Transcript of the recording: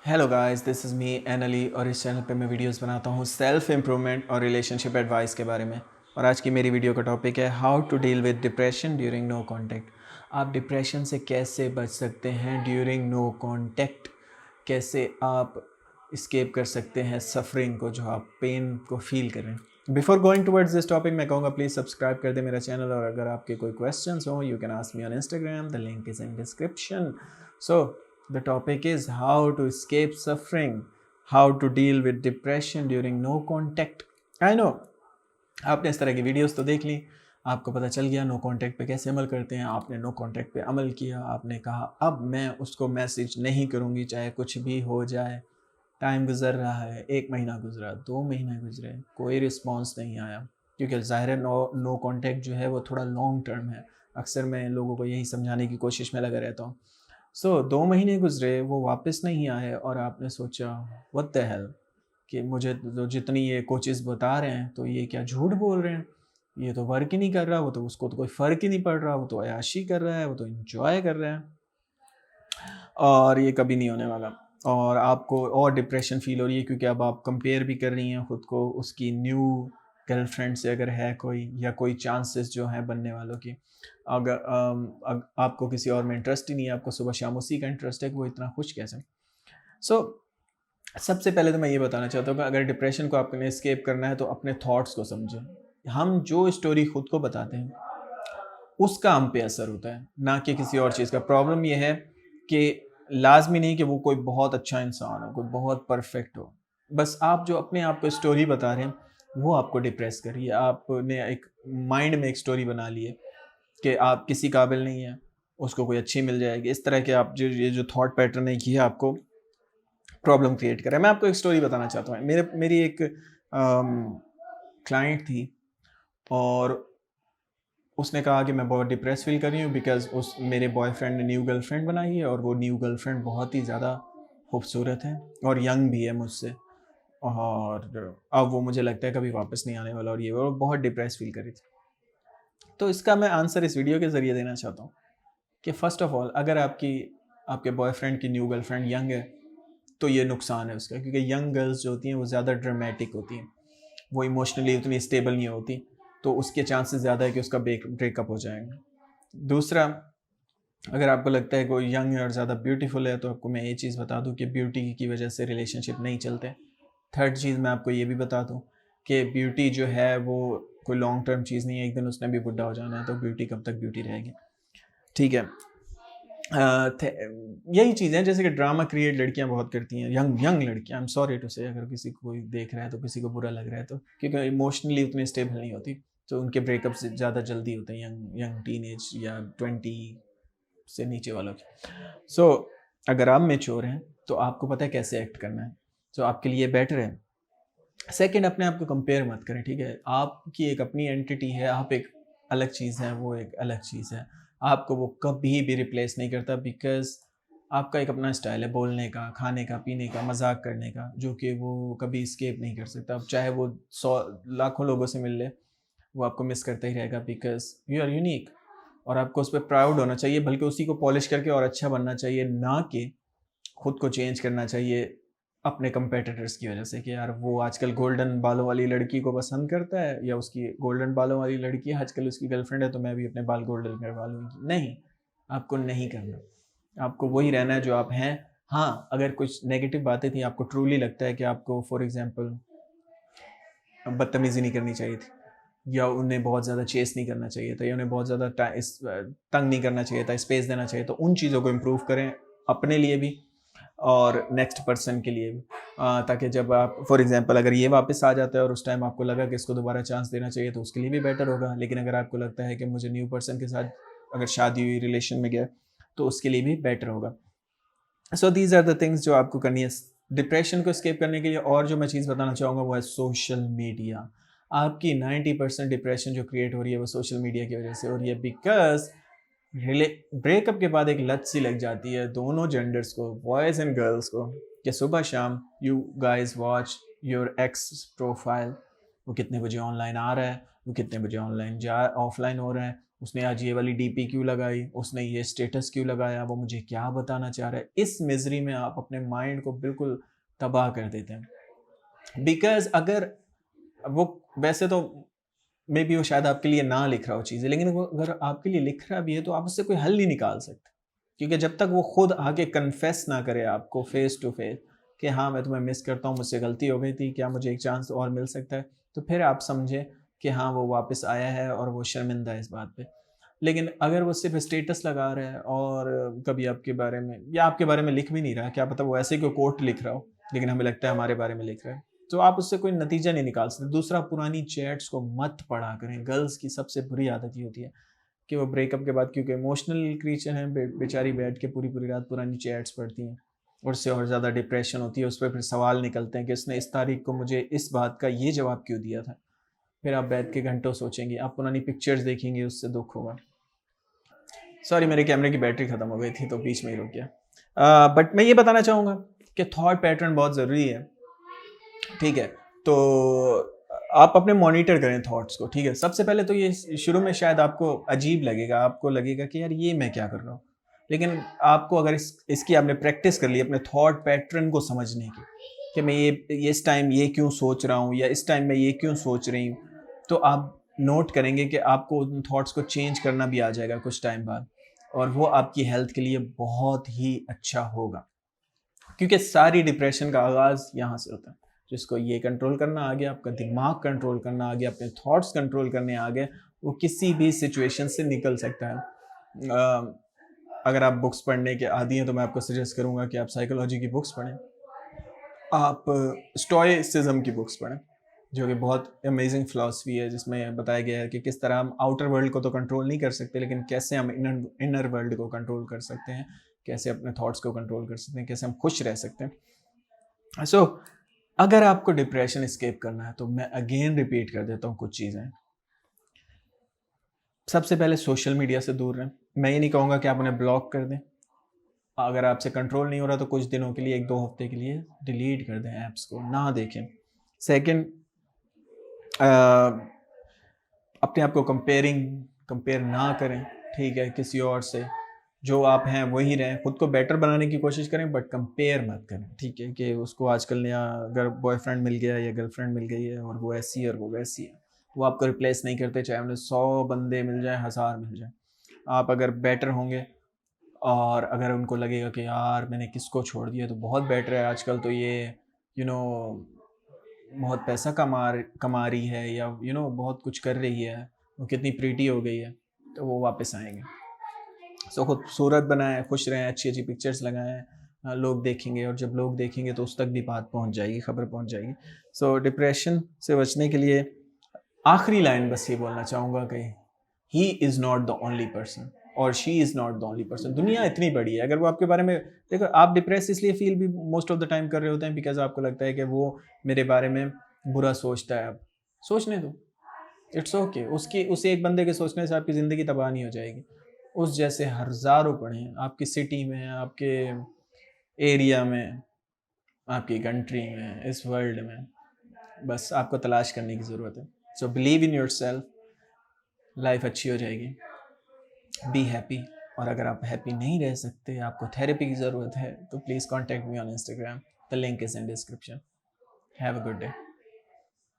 Hello guys, this is me एनली और इस चैनल पे मैं वीडियोस बनाता हूँ सेल्फ इम्प्रूवमेंट और रिलेशनशिप एडवाइस के बारे में। और आज की मेरी वीडियो का टॉपिक है how to deal with depression during no contact. आप डिप्रेशन से कैसे बच सकते हैं ड्यूरिंग नो कांटेक्ट। कैसे आप इस्केप कर सकते हैं सफरिंग को, जो आप पेन को फील कर रहे हैं। Before going towards this topic मैं कहूँगा प्लीज़ सब्सक्राइब कर दे मेरा चैनल, और अगर आपके कोई क्वेश्चंस हो you can ask me on Instagram, the link is in description. So the topic is how to escape suffering, how to deal with depression during no contact. I know आपने इस तरह की videos तो देख ली, आपको पता चल गया नो कांटेक्ट पे कैसे अमल करते हैं। आपने नो कांटेक्ट पे अमल किया, आपने कहा अब मैं उसको मैसेज नहीं करूँगी चाहे कुछ भी हो जाए। टाइम गुजर रहा है, 1 महीना गुजरा, 2 महीने गुजरे, कोई रिस्पॉन्स नहीं आया, क्योंकि ज़ाहिर है नो कांटेक्ट जो है वो थोड़ा लॉन्ग टर्म है। अक्सर मैं लोगों को यही समझाने की कोशिश में लगा रहता हूँ। 2 महीने गुजरे, वो वापस नहीं आए, और आपने सोचा व्हाट द हेल, कि मुझे तो जितनी ये कोचेस बता रहे हैं तो ये क्या झूठ बोल रहे हैं, ये तो वर्क ही नहीं कर रहा, वो तो उसको तो कोई फ़र्क ही नहीं पड़ रहा, वो तो अय्याशी कर रहा है, वो तो इंजॉय कर रहा है, और ये कभी नहीं होने वाला। और आपको और डिप्रेशन फील हो रही है क्योंकि अब आप कंपेयर भी कर रही हैं ख़ुद को उसकी न्यू गर्लफ्रेंड से, अगर है कोई, या कोई चांसेस जो हैं बनने वालों की। अगर आपको किसी और में इंटरेस्ट ही नहीं है, आपको सुबह शाम उसी का इंटरेस्ट है कि वो इतना खुश कैसे। सो सबसे पहले तो मैं ये बताना चाहता हूँ कि अगर डिप्रेशन को आपने एस्केप करना है तो अपने थॉट्स को समझें। हम जो स्टोरी खुद को बताते हैं उसका हम पे असर होता है, ना कि किसी और चीज़ का। प्रॉब्लम ये है कि लाज़मी नहीं कि वो कोई बहुत अच्छा इंसान हो, कोई बहुत परफेक्ट हो। बस आप जो अपने आप को स्टोरी बता रहे हैं, वो आपको डिप्रेस कर रही है। आपने एक माइंड में एक स्टोरी बना ली है कि आप किसी काबिल नहीं हैं, उसको कोई अच्छी मिल जाएगी। इस तरह के आप ये जो थॉट पैटर्न है, ये आपको प्रॉब्लम क्रिएट कर रहा है। मैं आपको एक स्टोरी बताना चाहता हूँ। मेरी एक क्लाइंट थी, और उसने कहा कि मैं बहुत डिप्रेस फील कर रही हूँ बिकॉज़ उस मेरे बॉयफ्रेंड ने न्यू गर्लफ्रेंड बनाई है, और वो न्यू गर्लफ्रेंड बहुत ही ज़्यादा खूबसूरत है और यंग भी है मुझसे, और अब वो मुझे लगता है कभी वापस नहीं आने वाला, और ये वो बहुत डिप्रेस फील कर रही थी। तो इसका मैं आंसर इस वीडियो के ज़रिए देना चाहता हूँ कि फ़र्स्ट ऑफ़ ऑल, अगर आपके बॉयफ्रेंड की न्यू गर्लफ्रेंड यंग है तो ये नुकसान है उसका, क्योंकि यंग गर्ल्स जो होती हैं वो ज़्यादा ड्रामेटिक होती हैं, वो इमोशनली उतनी स्टेबल नहीं होती, तो उसके चांसेस ज़्यादा है कि उसका ब्रेकअप हो जाएगा। दूसरा, अगर आपको लगता है कोई यंग है और ज़्यादा ब्यूटीफुल है, तो आपको मैं ये चीज़ बता दूँ कि ब्यूटी की वजह से रिलेशनशिप नहीं चलते। थर्ड चीज़ मैं आपको ये भी बता दूँ कि ब्यूटी जो है वो कोई लॉन्ग टर्म चीज़ नहीं है, एक दिन उसने भी बुढ़ा हो जाना है, तो ब्यूटी कब तक ब्यूटी रहेगी। ठीक है। यही चीज़ें हैं, जैसे कि ड्रामा क्रिएट लड़कियां बहुत करती हैं, यंग यंग लड़कियां। आई एम सॉरी टू से, अगर किसी को कोई देख रहा है तो किसी को बुरा लग रहा है, तो क्योंकि इमोशनली उतनी स्टेबल नहीं होती, तो उनके ब्रेकअप ज़्यादा जल्दी होते हैं यंग यंग टीनेज या 20 से नीचे वालों की। सो अगर आप मेच्योर हैं तो आपको पता है कैसे एक्ट करना है, तो आपके लिए बेटर है। सेकंड, अपने आप को कंपेयर मत करें, ठीक है। आपकी एक अपनी एंटिटी है, आप एक अलग चीज़ है, वो एक अलग चीज़ है। आपको वो कभी भी रिप्लेस नहीं करता, बिकॉज़ आपका एक अपना स्टाइल है बोलने का, खाने का, पीने का, मज़ाक करने का, जो कि वो कभी एस्केप नहीं कर सकता। अब चाहे वो 100 लाखों लोगों से मिल ले, वो आपको मिस करता ही रहेगा, बिकॉज़ यू आर यूनिक, और आपको उस पे प्राउड होना चाहिए, बल्कि उसी को पॉलिश करके और अच्छा बनना चाहिए, ना कि खुद को चेंज करना चाहिए अपने कंपेटिटर्स की वजह से, कि यार वो आजकल गोल्डन बालों वाली लड़की को पसंद करता है, या उसकी गोल्डन बालों वाली लड़की आजकल उसकी गर्लफ्रेंड है, तो मैं भी अपने बाल गोल्डन करवा लूँगी। नहीं, आपको नहीं करना। आपको वही रहना है जो आप हैं। हाँ, अगर कुछ नेगेटिव बातें थी, आपको ट्रूली लगता है कि आपको फॉर एग्ज़ाम्पल बदतमीज़ी नहीं करनी चाहिए थी, या उन्हें बहुत ज़्यादा चेस नहीं करना चाहिए था, या उन्हें बहुत ज़्यादा तंग नहीं करना चाहिए था, स्पेस देना चाहिए, तो उन चीज़ों को इम्प्रूव करें, अपने लिए भी और नेक्स्ट पर्सन के लिए भी। ताकि जब आप फॉर एग्जांपल अगर ये वापस आ जाता है और उस टाइम आपको लगा कि इसको दोबारा चांस देना चाहिए, तो उसके लिए भी बेटर होगा। लेकिन अगर आपको लगता है कि मुझे न्यू पर्सन के साथ अगर शादी हुई, रिलेशन में गया, तो उसके लिए भी बेटर होगा। So these are the things जो आपको करनी है डिप्रेशन को escape करने के लिए। और जो मैं चीज़ बताना चाहूँगा वो है सोशल मीडिया। आपकी 90% डिप्रेशन जो क्रिएट हो रही है वो सोशल मीडिया की वजह से हो रही है, बिकॉज ब्रेकअप के बाद एक लत सी लग जाती है दोनों जेंडर्स को, बॉयज़ एंड गर्ल्स को, कि सुबह शाम you guys watch your x profile. वो कितने बजे ऑनलाइन आ रहा है, वो कितने बजे ऑनलाइन जा ऑफलाइन हो रहा है, उसने आज ये वाली डीपी क्यों लगाई, उसने ये स्टेटस क्यों लगाया, वो मुझे क्या बताना चाह रहा है। इस मिजरी में आप अपने माइंड को बिल्कुल तबाह कर देते हैं। बिकॉज अगर वो, वैसे तो मे बी वो शायद आपके लिए ना लिख रहा हो चीज़ें, लेकिन वो अगर आपके लिए लिख रहा भी है तो आप उससे कोई हल नहीं निकाल सकते, क्योंकि जब तक वो खुद आके कन्फेस ना करे आपको फेस टू फेस कि हाँ मैं तुम्हें मिस करता हूँ, मुझसे गलती हो गई थी, क्या मुझे एक चांस और मिल सकता है, तो फिर आप समझे कि हाँ वो वापस आया है और वो शर्मिंदा है इस बात पे। लेकिन अगर वो सिर्फ स्टेटस लगा रहा है और कभी आपके बारे में या आपके बारे में लिख भी नहीं रहा, क्या पता वो ऐसे कोई कोट लिख रहा हो लेकिन हमें लगता है हमारे बारे में लिख रहा है, तो आप उससे कोई नतीजा नहीं निकाल सकते। दूसरा, पुरानी चैट्स को मत पढ़ा करें। गर्ल्स की सबसे बुरी आदत ये होती है कि वो ब्रेकअप के बाद, क्योंकि इमोशनल क्रीचर हैं, बेचारी बैठ के पूरी पूरी रात पुरानी चैट्स पढ़ती हैं, और उससे और ज़्यादा डिप्रेशन होती है। उस पर फिर सवाल निकलते हैं कि उसने इस तारीख को मुझे इस बात का ये जवाब क्यों दिया था। फिर आप बैठ के घंटों सोचेंगे, आप पुरानी पिक्चर्स देखेंगे, उससे दुख होगा। सॉरी, मेरे कैमरे की बैटरी ख़त्म हो गई थी तो बीच में ही रुक गया। बट मैं ये बताना चाहूँगा कि थॉट पैटर्न बहुत ज़रूरी है, ठीक है। तो आप अपने मॉनिटर करें थॉट्स को, ठीक है। सबसे पहले तो ये शुरू में शायद आपको अजीब लगेगा, आपको लगेगा कि यार ये मैं क्या कर रहा हूँ, लेकिन आपको अगर इसकी आपने प्रैक्टिस कर ली अपने थॉट पैटर्न को समझने की कि मैं ये इस टाइम ये क्यों सोच रहा हूँ या इस टाइम मैं ये क्यों सोच रही हूँ, तो आप नोट करेंगे कि आपको उन थॉट्स को चेंज करना भी आ जाएगा कुछ टाइम बाद, और वो आपकी हेल्थ के लिए बहुत ही अच्छा होगा, क्योंकि सारी डिप्रेशन का आगाज़ यहाँ से होता है। जिसको ये कंट्रोल करना आ गया, आपका दिमाग कंट्रोल करना आ गया, अपने थॉट्स कंट्रोल करने आ गए, वो किसी भी सिचुएशन से निकल सकता है। अगर आप बुक्स पढ़ने के आदी हैं तो मैं आपको सजेस्ट करूँगा कि आप साइकोलॉजी की बुक्स पढ़ें, आप स्टोइसिज्म की बुक्स पढ़ें, जो कि बहुत अमेजिंग फ़िलासफ़ी है, जिसमें बताया गया है कि किस तरह हम आउटर वर्ल्ड को तो कंट्रोल नहीं कर सकते, लेकिन कैसे हम इनर वर्ल्ड को कंट्रोल कर सकते हैं, कैसे अपने थॉट्स को कंट्रोल कर सकते हैं, कैसे हम खुश रह सकते हैं। सो अगर आपको डिप्रेशन एस्केप करना है तो मैं अगेन रिपीट कर देता हूँ कुछ चीज़ें। सबसे पहले सोशल मीडिया से दूर रहें। मैं ये नहीं कहूँगा कि आप उन्हें ब्लॉक कर दें, अगर आपसे कंट्रोल नहीं हो रहा तो कुछ दिनों के लिए, 1-2 हफ्ते के लिए डिलीट कर दें, ऐप्स को ना देखें। सेकंड, अपने आप को कंपेयर ना करें, ठीक है, किसी और से। जो आप हैं वही रहें, खुद को बेटर बनाने की कोशिश करें, बट कंपेयर मत करें, ठीक है, कि उसको आजकल नया अगर बॉयफ्रेंड मिल गया या गर्लफ्रेंड मिल गई है और वो ऐसी है और वो वैसी है, वो आपको रिप्लेस नहीं करते, चाहे उन्हें 100 बंदे मिल जाए, 1000 मिल जाए। आप अगर बेटर होंगे और अगर उनको लगेगा कि यार मैंने किसको छोड़ दिया, तो बहुत बेटर है, आजकल तो ये यू नो बहुत पैसा कमा रही है, या बहुत कुछ कर रही है, वो कितनी प्रीटी हो गई है, तो वो वापस आएंगे। सो खूबसूरत बनाएं, खुश रहें, अच्छी अच्छी पिक्चर्स लगाएं, लोग देखेंगे, और जब लोग देखेंगे तो उस तक भी बात पहुंच जाएगी, खबर पहुंच जाएगी। सो डिप्रेशन से बचने के लिए आखिरी लाइन बस ये बोलना चाहूँगा कि he is not the only person और she is not the only person. दुनिया इतनी बड़ी है, अगर वो आपके बारे में, देखो आप डिप्रेस इसलिए फील भी मोस्ट ऑफ द टाइम कर रहे होते हैं बिकॉज आपको लगता है कि वो मेरे बारे में बुरा सोचता है। अब सोचने दो, इट्स ओके। उसकी उस एक बंदे के सोचने से आपकी ज़िंदगी तबाह नहीं हो जाएगी। उस जैसे हज़ारों पड़े हैं आपकी सिटी में, आपके एरिया में, आपकी कंट्री में, इस वर्ल्ड में। बस आपको तलाश करने की ज़रूरत है। So believe in your self, life अच्छी हो जाएगी। Be happy. और अगर आप हैप्पी नहीं रह सकते, आपको थेरेपी की ज़रूरत है, तो please contact me on Instagram, the link is in description. Have a good day.